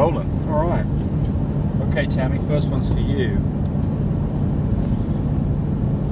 rolling. All right. Okay, Tammy, first one's for you.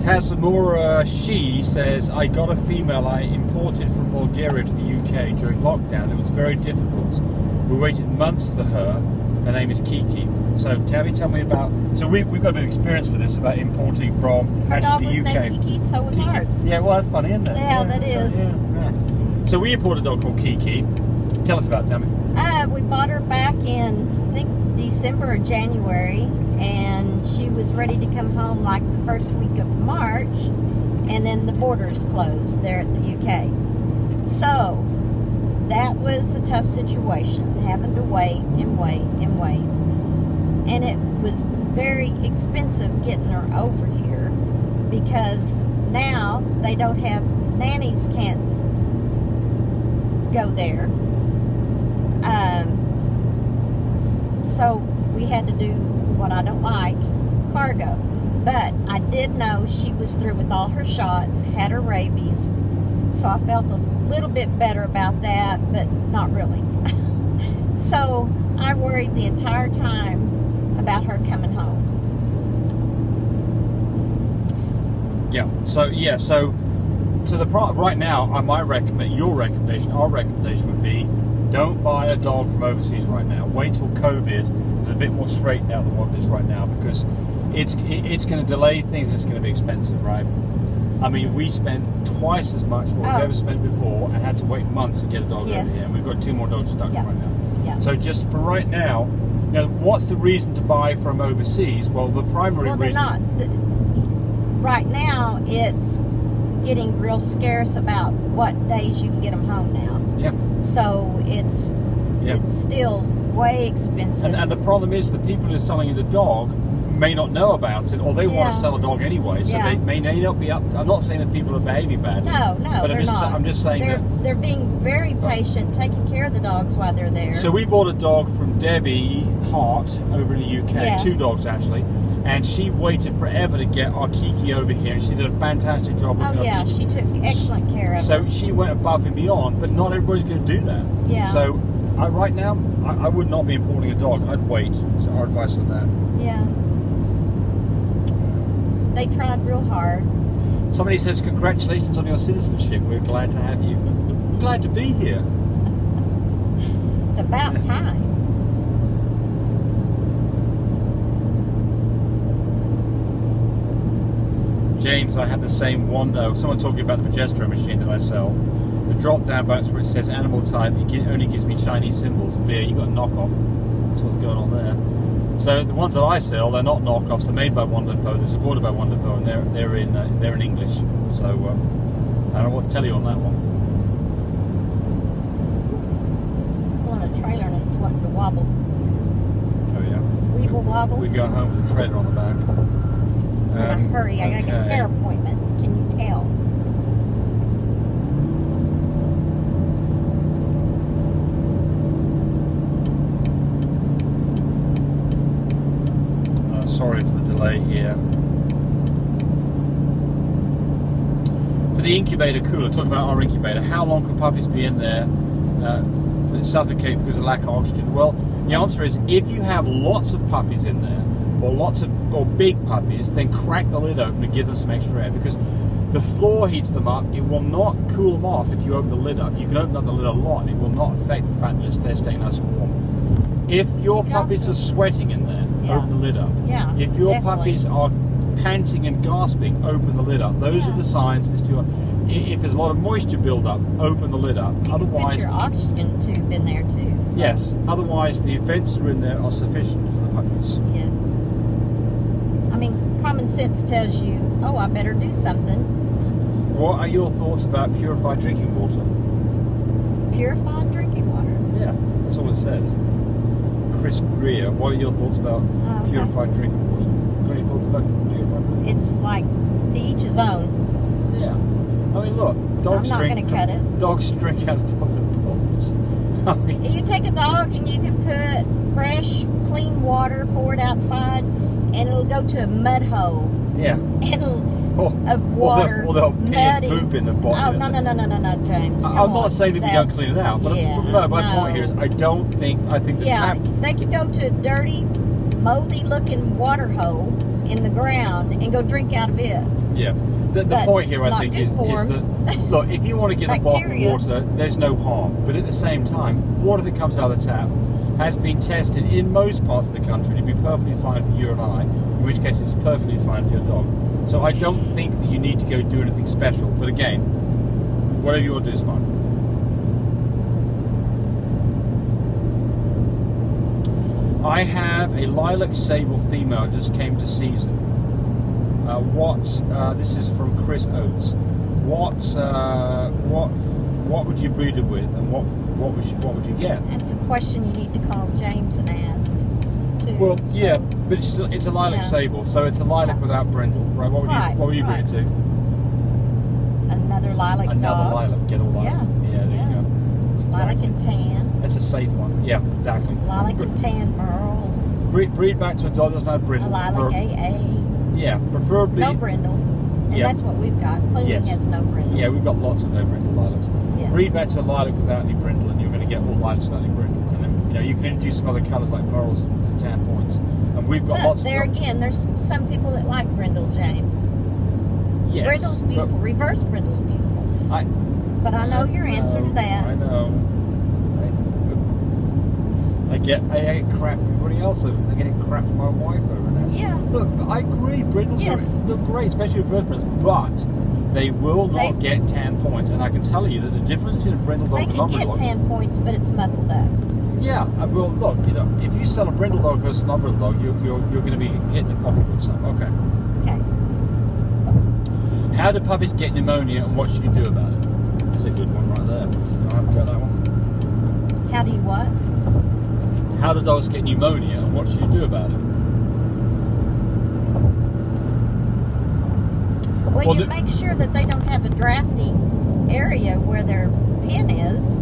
Tazamura She says, I got a female I imported from Bulgaria to the UK during lockdown. It was very difficult. We waited months for her. Her name is Kiki. So, Tammy, tell me about... So we've got a bit of experience with this, about importing from actually the UK. Named Kiki, so was ours. Yeah, well, that's funny, isn't it? Yeah, that is. Yeah. So we imported a dog called Kiki. Tell us about it, Tammy. We bought her back in, I think, December or January, and she was ready to come home like the first week of March, and then the borders closed there at the UK. So that was a tough situation, having to wait and wait and wait. And it was very expensive getting her over here because now they don't have, nannies can't go there. So we had to do what I don't like, cargo. But I did know she was through with all her shots, had her rabies, so I felt a little bit better about that, but not really. So I worried the entire time about her coming home. So right now, my recommendation, our recommendation would be, don't buy a dog from overseas right now. Wait till COVID is a bit more straightened out than what it is right now, because it's going to delay things. It's going to be expensive, right? I mean, we spent twice as much what we've ever spent before, and had to wait months to get a dog over here. And we've got 2 more dogs stuck right now. Yeah. So just for right now, what's the reason to buy from overseas? Well, the primary reason. Well, they're not. Right now, it's getting real scarce about what days you can get them home now. Yeah. So it's still way expensive. And the problem is the people who are selling you the dog may not know about it, or they want to sell a dog anyway, so they may not be up to, I'm not saying that people are behaving badly. No, but I'm just saying they're being very patient, taking care of the dogs while they're there. So we bought a dog from Debbie Hart over in the UK, 2 dogs actually, and she waited forever to get our Kiki over here, and she did a fantastic job with her Kiki. She took excellent care of her. So she went above and beyond, but not everybody's going to do that. Yeah. So right now, I would not be importing a dog. I'd wait. So our advice on that. Yeah. They tried real hard. Somebody says, congratulations on your citizenship. We're glad to have you. We're glad to be here. It's about time. James, I have the same wonder. Someone talking about the progesterone machine that I sell. The drop-down box where it says animal type, it only gives me Chinese symbols. Beer, you got a knockoff. That's what's going on there. So the ones that I sell, they're not knockoffs. They're made by Wonderful. They're supported by Wonderful, and they're in English. So I don't know what to tell you on that one. On a trailer and it's wanting to wobble. Oh yeah. Weeble wobble. We go home with a trailer on the back. In a hurry. I gotta get a hair appointment. Can you tell? Sorry for the delay here. For the incubator cooler, talking about our incubator, how long can puppies be in there suffocate because of lack of oxygen? Well, the answer is if you have lots of puppies in there, or big puppies, then crack the lid open and give them some extra air, because the floor heats them up. It will not cool them off if you open the lid up. You can open up the lid a lot and it will not affect the fact that they're staying nice and warm. If your puppies are sweating in there, open the lid up. Yeah, if your puppies are panting and gasping, open the lid up. Those are the signs. If there's a lot of moisture build up, open the lid up. Otherwise, put your oxygen tube in there too. So. Yes. Otherwise, the vents that are in there are sufficient for the puppies. Yes. I mean, common sense tells you, oh, I better do something. What are your thoughts about purified drinking water? Purified drinking water? Yeah, that's all it says. Chris Greer, what are your thoughts about purified drinking water? Got any thoughts about purified water? It's like to each his own. Yeah. I mean, look, dogs I'm not going to cut it. Dogs drink out of toilet bowls. I mean, you take a dog and you can put fresh, clean water for it outside, and it'll go to a mud hole. Yeah. It'll of water. Or they'll pee and muddy. poop in the bottom. Oh, no, James. I'm not saying that we don't clean it out, but my point here is I think the tap... they could go to a dirty, moldy looking water hole in the ground and go drink out of it. Yeah. The point here, I think, is that, look, if you want to get the bottled water, there's no harm. But at the same time, water that comes out of the tap has been tested in most parts of the country to be perfectly fine for you and I, in which case it's perfectly fine for your dog. So I don't think that you need to go do anything special. But again, whatever you want to do is fine. I have a lilac sable female that just came to season. This is from Chris Oates. What would you breed it with, and what would you get? That's a question you need to call James and ask too. Well, so, yeah, but it's a lilac sable, so it's a lilac without brindle, right? What would you breed it to? Another lilac. Another lilac. Get all lilac. Yeah. There you go. Exactly. Lilac and tan. That's a safe one. Yeah, exactly. Lilac and tan Merle. Breed back to a dog that doesn't have brindle. A lilac AA. Yeah, preferably. No brindle. And that's what we've got. Clooney has no brindle. Yeah, we've got lots of no brindle lilacs. Yes. Breed back to a lilac without any brindle, and you're going to get all lilacs without any brindle. And then, you can introduce some other colours like merles and tan points. And we've got lots of them. Again, there's some people that like brindle, James. Yes. Brindle's beautiful. Reverse brindle's beautiful. But I know your answer to that. I know. I get crap from everybody else over it. I'm getting crap from my wife over that. Yeah. Look, I agree. Brindles look great, especially reverse brindles, but they will not get tan points. And I can tell you that the difference between a brindle dog and a lumber dog... They can get tan points, but it's muffled up. Yeah. Well, look, if you sell a brindle dog versus a lumber dog, you're going to be hitting the pocket with something. Okay. How do puppies get pneumonia, and what should you do about it? That's a good one right there. I haven't got that one. How do you what? How do dogs get pneumonia, and what should you do about it? Well, you make sure that they don't have a drafty area where their pen is,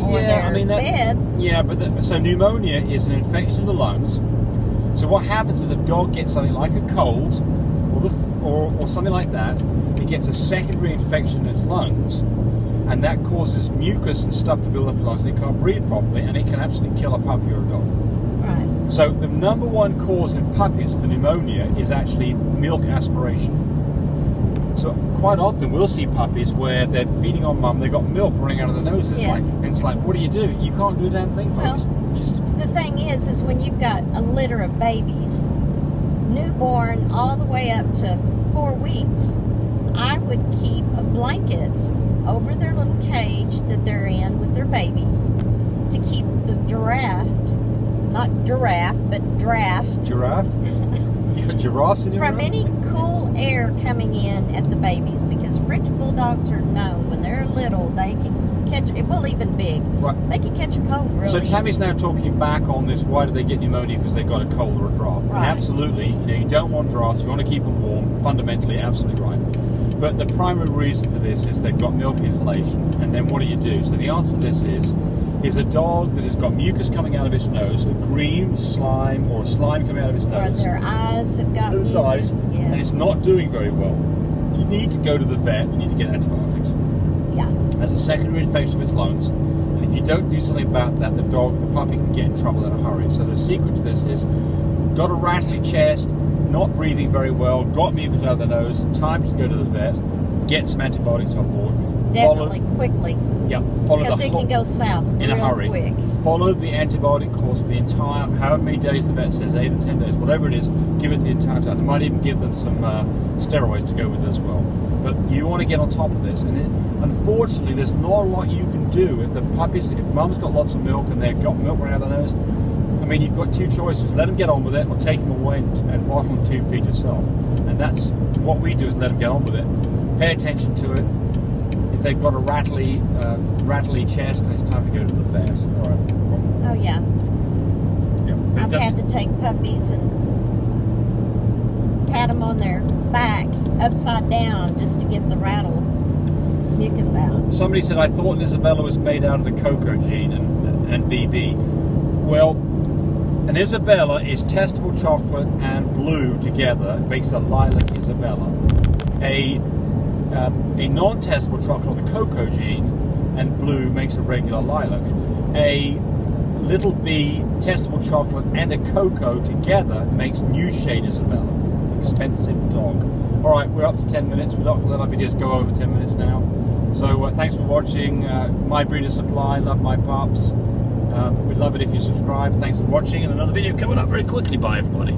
or their bed. Yeah, but so pneumonia is an infection of the lungs. So what happens is a dog gets something like a cold, or something like that. It gets a secondary infection in its lungs, and that causes mucus and stuff to build up in the lungs, and it can't breathe properly, and it can absolutely kill a puppy or a dog. Right. So the number one cause in puppies for pneumonia is actually milk aspiration. So quite often we'll see puppies where they're feeding on mum, they've got milk running out of their noses. It's like, what do? You can't do a damn thing, folks. Well, the thing is when you've got a litter of babies, newborn all the way up to 4 weeks, I would keep a blanket over their little cage that they're in with their babies to keep the draft. Giraffe? You got giraffes in your room? From any cool air coming in at the babies, because French bulldogs are known when they're little, they can catch it. Well, even big, they can catch a cold really So Tammy's now talking back on this. Why do they get pneumonia? Because they got a cold or a draft. Right. And absolutely, you don't want drafts. You want to keep them warm. Fundamentally, absolutely right. But the primary reason for this is they've got milk inhalation. And then what do? So the answer to this is a dog that has got mucus coming out of its nose, a green slime or slime coming out of its nose. Or their eyes have got mucus. Eyes, and it's not doing very well. You need to go to the vet. You need to get antibiotics. Yeah. As a secondary infection of its lungs, and if you don't do something about that, the puppy can get in trouble in a hurry. So the secret to this is, got a rattly chest, not breathing very well, got mucus out of the nose, time to go to the vet, get some antibiotics on board. Definitely, quickly. Yeah, because it can go south in a hurry. Quick. Follow the antibiotic course for the entire, however many days the vet says, 8 or 10 days, whatever it is, give it the entire time. They might even give them some steroids to go with it as well. But you want to get on top of this, and unfortunately, there's not a lot you can do. If mum's got lots of milk and they've got milk running out of their nose, I mean, you've got two choices: let them get on with it, or take them away and bottle them to feed yourself. And that's what we do: is let them get on with it. Pay attention to it. If they've got a rattly chest, then it's time to go to the vet. All right. Oh yeah. Yeah. I've had to take puppies and pat them on their back upside down just to get the rattle mucus out. Somebody said, I thought an Isabella was made out of the cocoa gene and BB. Well, an Isabella is testable chocolate and blue together. It makes a lilac Isabella. a non-testable chocolate, the cocoa gene, and blue makes a regular lilac. A little B testable chocolate and a cocoa together makes new shade Isabella. Expensive dog. Alright, we're up to 10 minutes. We're not going to let our videos go over 10 minutes now. So thanks for watching My Breeder Supply. Love my pups. We'd love it if you subscribe. Thanks for watching, and another video coming up very quickly. Bye everybody.